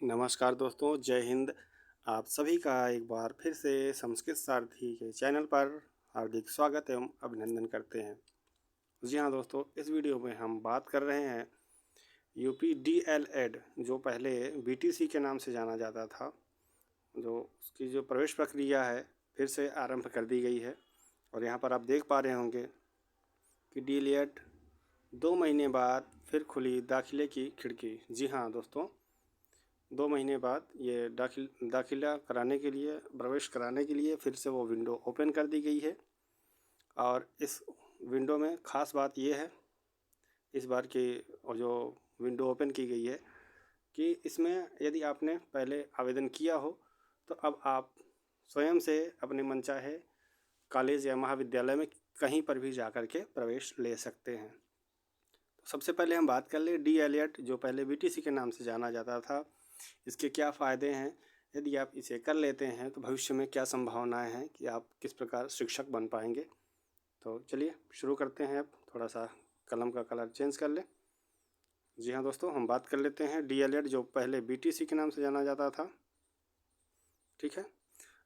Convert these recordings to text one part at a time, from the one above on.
नमस्कार दोस्तों, जय हिंद। आप सभी का एक बार फिर से संस्कृत सारथी के चैनल पर हार्दिक स्वागत एवं अभिनंदन करते हैं। जी हाँ दोस्तों, इस वीडियो में हम बात कर रहे हैं यूपी डीएलएड, जो पहले बीटीसी के नाम से जाना जाता था, जो उसकी जो प्रवेश प्रक्रिया है फिर से आरंभ कर दी गई है। और यहाँ पर आप देख पा रहे होंगे कि डीएलएड 2 महीने बाद फिर खुली दाखिले की खिड़की। जी हाँ दोस्तों, 2 महीने बाद ये दाखिला कराने के लिए, प्रवेश कराने के लिए फिर से वो विंडो ओपन कर दी गई है। और इस विंडो में ख़ास बात ये है, इस बार की और जो विंडो ओपन की गई है, कि इसमें यदि आपने पहले आवेदन किया हो तो अब आप स्वयं से अपने मनचाहे कॉलेज या महाविद्यालय में कहीं पर भी जा कर के प्रवेश ले सकते हैं। तो सबसे पहले हम बात कर लें डीएलएड, जो पहले बीटीसी के नाम से जाना जाता था, इसके क्या फ़ायदे हैं। यदि आप इसे कर लेते हैं तो भविष्य में क्या संभावनाएं हैं कि आप किस प्रकार शिक्षक बन पाएंगे। तो चलिए शुरू करते हैं। अब थोड़ा सा कलम का कलर चेंज कर लें। जी हाँ दोस्तों, हम बात कर लेते हैं डीएलएड, जो पहले बीटीसी के नाम से जाना जाता था। ठीक है।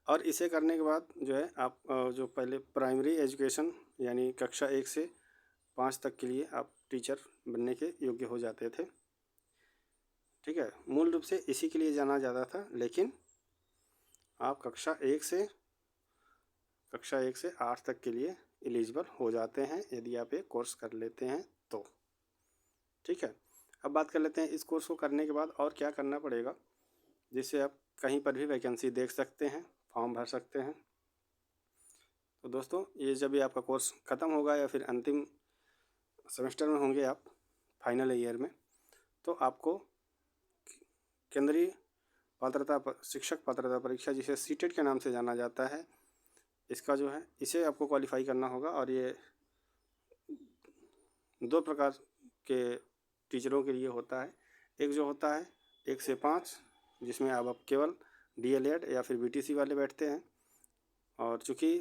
और इसे करने के बाद जो है आप जो पहले प्राइमरी एजुकेशन यानी कक्षा 1 से 5 तक के लिए आप टीचर बनने के योग्य हो जाते थे। ठीक है, मूल रूप से इसी के लिए जाना जाता था, लेकिन आप कक्षा 1 से 8 तक के लिए एलिजिबल हो जाते हैं यदि आप ये कोर्स कर लेते हैं तो। ठीक है, अब बात कर लेते हैं इस कोर्स को करने के बाद और क्या करना पड़ेगा, जिससे आप कहीं पर भी वैकेंसी देख सकते हैं, फॉर्म भर सकते हैं। तो दोस्तों, ये जब भी आपका कोर्स ख़त्म होगा या फिर अंतिम सेमेस्टर में होंगे आप, फाइनल ईयर में, तो आपको केंद्रीय शिक्षक पात्रता परीक्षा, जिसे सीटेट के नाम से जाना जाता है, इसका जो है इसे आपको क्वालिफाई करना होगा। और ये 2 प्रकार के टीचरों के लिए होता है। एक जो होता है 1 से 5, जिसमें अब केवल डीएलएड या फिर बीटीसी वाले बैठते हैं। और चूँकि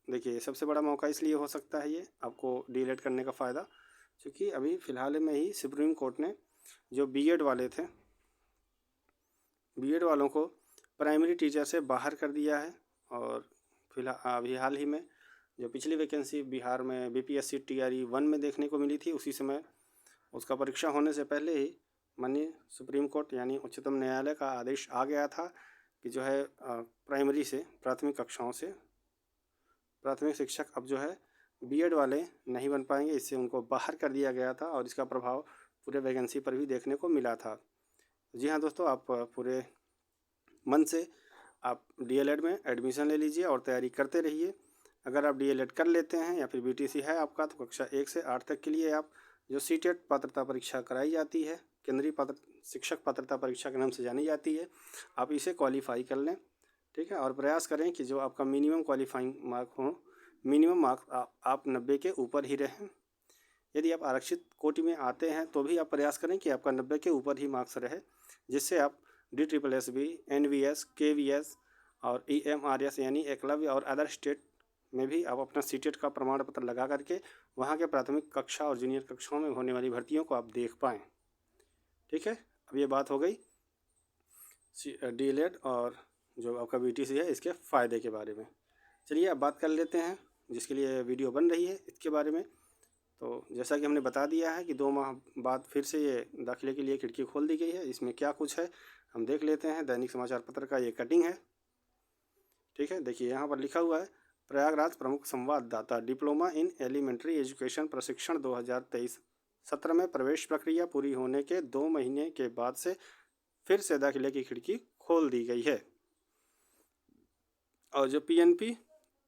देखिए, सबसे बड़ा मौका इसलिए हो सकता है ये आपको डीएलएड करने का फ़ायदा, क्योंकि अभी फ़िलहाल में ही सुप्रीम कोर्ट ने जो बीएड वाले थे, बीएड वालों को प्राइमरी टीचर से बाहर कर दिया है। और फिलहाल अभी हाल ही में जो पिछली वैकेंसी बिहार में बीपीएससी टीआरई 1 में देखने को मिली थी, उसी समय उसका परीक्षा होने से पहले ही माननीय सुप्रीम कोर्ट यानी उच्चतम न्यायालय का आदेश आ गया था कि जो है प्राइमरी से प्राथमिक कक्षाओं से प्राथमिक शिक्षक अब जो है बीएड वाले नहीं बन पाएंगे। इससे उनको बाहर कर दिया गया था और इसका प्रभाव पूरे वैकेंसी पर भी देखने को मिला था। जी हाँ दोस्तों, आप पूरे मन से आप डीएलएड में एडमिशन ले लीजिए और तैयारी करते रहिए। अगर आप डीएलएड कर लेते हैं या फिर बीटीसी है आपका, तो कक्षा 1 से 8 तक के लिए आप जो सीटेट पात्रता परीक्षा कराई जाती है, केंद्रीय शिक्षक पात्रता परीक्षा के नाम से जानी जाती है, आप इसे क्वालिफाई कर लें। ठीक है, और प्रयास करें कि जो आपका मिनिमम क्वालिफाइंग मार्क हो, मिनिमम मार्क आप 90 के ऊपर ही रहें। यदि आप आरक्षित कोटि में आते हैं तो भी आप प्रयास करें कि आपका 90 के ऊपर ही मार्क्स रहे, जिससे आप DSSB, NVS, KVS और EMRS यानी एकलव्य और अदर स्टेट में भी आप अपना सीटेट का प्रमाण पत्र लगा करके वहाँ के प्राथमिक कक्षा और जूनियर कक्षाओं में होने वाली भर्तियों को आप देख पाएँ। ठीक है, अब ये बात हो गई डीएलएड और जो आपका बीटीसी है इसके फ़ायदे के बारे में। चलिए अब बात कर लेते हैं जिसके लिए वीडियो बन रही है इसके बारे में। तो जैसा कि हमने बता दिया है कि 2 माह बाद फिर से ये दाखिले के लिए खिड़की खोल दी गई है। इसमें क्या कुछ है हम देख लेते हैं। दैनिक समाचार पत्र का ये कटिंग है। ठीक है, देखिए यहाँ पर लिखा हुआ है, प्रयागराज प्रमुख संवाददाता, डिप्लोमा इन एलिमेंट्री एजुकेशन प्रशिक्षण 2023 सत्र में प्रवेश प्रक्रिया पूरी होने के 2 महीने के बाद से फिर से दाखिले की खिड़की खोल दी गई है। और जो पीएनपी,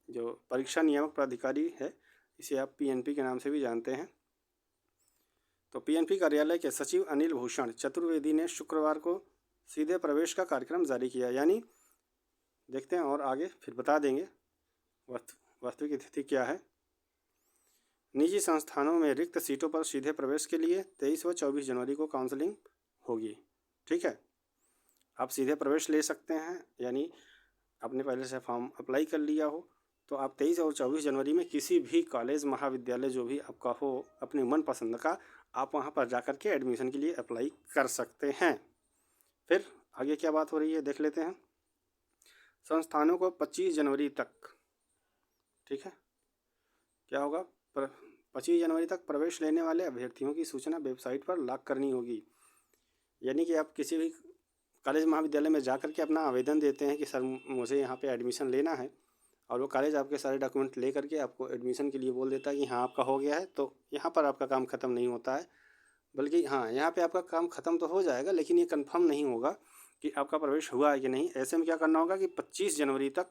जो परीक्षा नियामक प्राधिकारी है, इसे आप पीएनपी के नाम से भी जानते हैं। तो पीएनपी कार्यालय के सचिव अनिल भूषण चतुर्वेदी ने शुक्रवार को सीधे प्रवेश का कार्यक्रम जारी किया। यानी देखते हैं और आगे फिर बता देंगे वास्तविक स्थिति क्या है। निजी संस्थानों में रिक्त सीटों पर सीधे प्रवेश के लिए 23 व 24 जनवरी को काउंसलिंग होगी। ठीक है, आप सीधे प्रवेश ले सकते हैं, यानी आपने पहले से फॉर्म अप्लाई कर लिया हो तो आप 23 और 24 जनवरी में किसी भी कॉलेज महाविद्यालय जो भी आपका हो अपने मनपसंद का, आप वहां पर जाकर के एडमिशन के लिए अप्लाई कर सकते हैं। फिर आगे क्या बात हो रही है देख लेते हैं। संस्थानों को 25 जनवरी तक, ठीक है, क्या होगा, 25 जनवरी तक प्रवेश लेने वाले अभ्यर्थियों की सूचना वेबसाइट पर लॉक करनी होगी। यानी कि आप किसी भी कॉलेज महाविद्यालय में जा कर के अपना आवेदन देते हैं कि सर मुझे यहाँ पे एडमिशन लेना है, और वो कॉलेज आपके सारे डॉक्यूमेंट ले करके आपको एडमिशन के लिए बोल देता है कि हाँ आपका हो गया है, तो यहाँ पर आपका काम ख़त्म नहीं होता है। बल्कि हाँ, यहाँ पे आपका काम ख़त्म तो हो जाएगा, लेकिन ये कंफर्म नहीं होगा कि आपका प्रवेश हुआ है कि नहीं। ऐसे में क्या करना होगा कि 25 जनवरी तक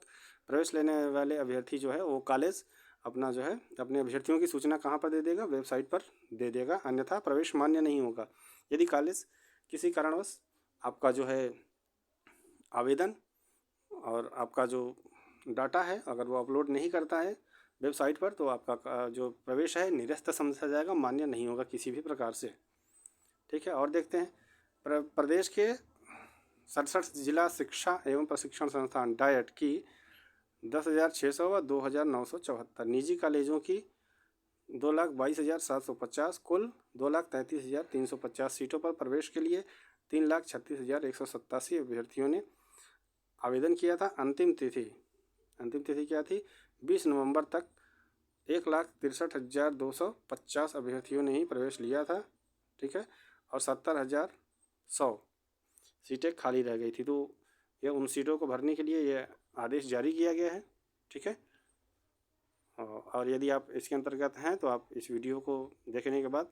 प्रवेश लेने वाले अभ्यर्थी जो है वो कॉलेज अपना जो है अपने अभ्यर्थियों की सूचना कहाँ पर दे देगा, वेबसाइट पर दे देगा, अन्यथा प्रवेश मान्य नहीं होगा। यदि कॉलेज किसी कारणवश आपका जो है आवेदन और आपका जो डाटा है अगर वो अपलोड नहीं करता है वेबसाइट पर, तो आपका जो प्रवेश है निरस्त समझा जाएगा, मान्य नहीं होगा किसी भी प्रकार से, ठीक है। और देखते हैं प्रदेश के 67 जिला शिक्षा एवं प्रशिक्षण संस्थान डायट की 10,600 व 2,974 निजी कॉलेजों की 2,22,750 कुल 2,33,350 सीटों पर प्रवेश के लिए 3,36,187 अभ्यर्थियों ने आवेदन किया था। अंतिम तिथि क्या थी, 20 नवंबर तक 1,63,250 अभ्यर्थियों ने ही प्रवेश लिया था, ठीक है, और 70,100 सीटें खाली रह गई थी। तो यह उन सीटों को भरने के लिए यह आदेश जारी किया गया है, ठीक है। और यदि आप इसके अंतर्गत हैं तो आप इस वीडियो को देखने के बाद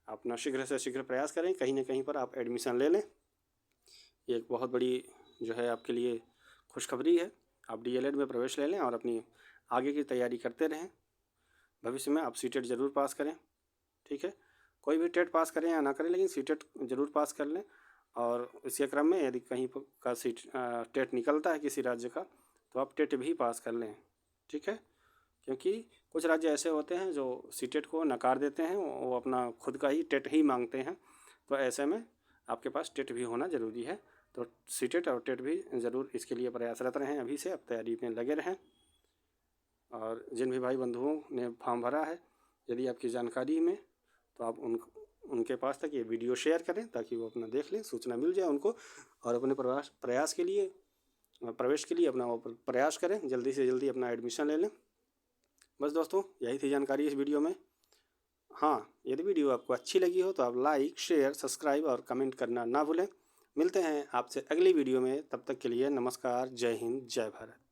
अपना शीघ्र से शीघ्र प्रयास करें, कहीं ना कहीं पर आप एडमिशन ले लें। ये एक बहुत बड़ी जो है आपके लिए खुशखबरी है। आप डीएलएड में प्रवेश ले लें और अपनी आगे की तैयारी करते रहें। भविष्य में आप सीटेट ज़रूर पास करें, ठीक है। कोई भी टेट पास करें या ना करें, लेकिन सीटेट ज़रूर पास कर लें। और इसके क्रम में यदि कहीं का टेट निकलता है किसी राज्य का, तो आप टेट भी पास कर लें, ठीक है। क्योंकि कुछ राज्य ऐसे होते हैं जो सीटेट को नकार देते हैं, वो अपना खुद का ही टेट ही मांगते हैं। तो ऐसे में आपके पास टेट भी होना ज़रूरी है। तो सीटेट और टेट भी ज़रूर इसके लिए प्रयासरत रहें, अभी से अब तैयारी में लगे रहें। और जिन भी भाई बंधुओं ने फॉर्म भरा है, यदि आपकी जानकारी में, तो आप उनके पास तक ये वीडियो शेयर करें ताकि वो अपना देख लें, सूचना मिल जाए उनको, और अपने प्रयास के लिए, प्रवेश के लिए अपना प्रयास करें, जल्दी से जल्दी अपना एडमिशन ले लें। बस दोस्तों, यही थी जानकारी इस वीडियो में। हाँ, यदि वीडियो आपको अच्छी लगी हो तो आप लाइक, शेयर, सब्सक्राइब और कमेंट करना ना भूलें। मिलते हैं आपसे अगली वीडियो में, तब तक के लिए नमस्कार, जय हिंद, जय भारत।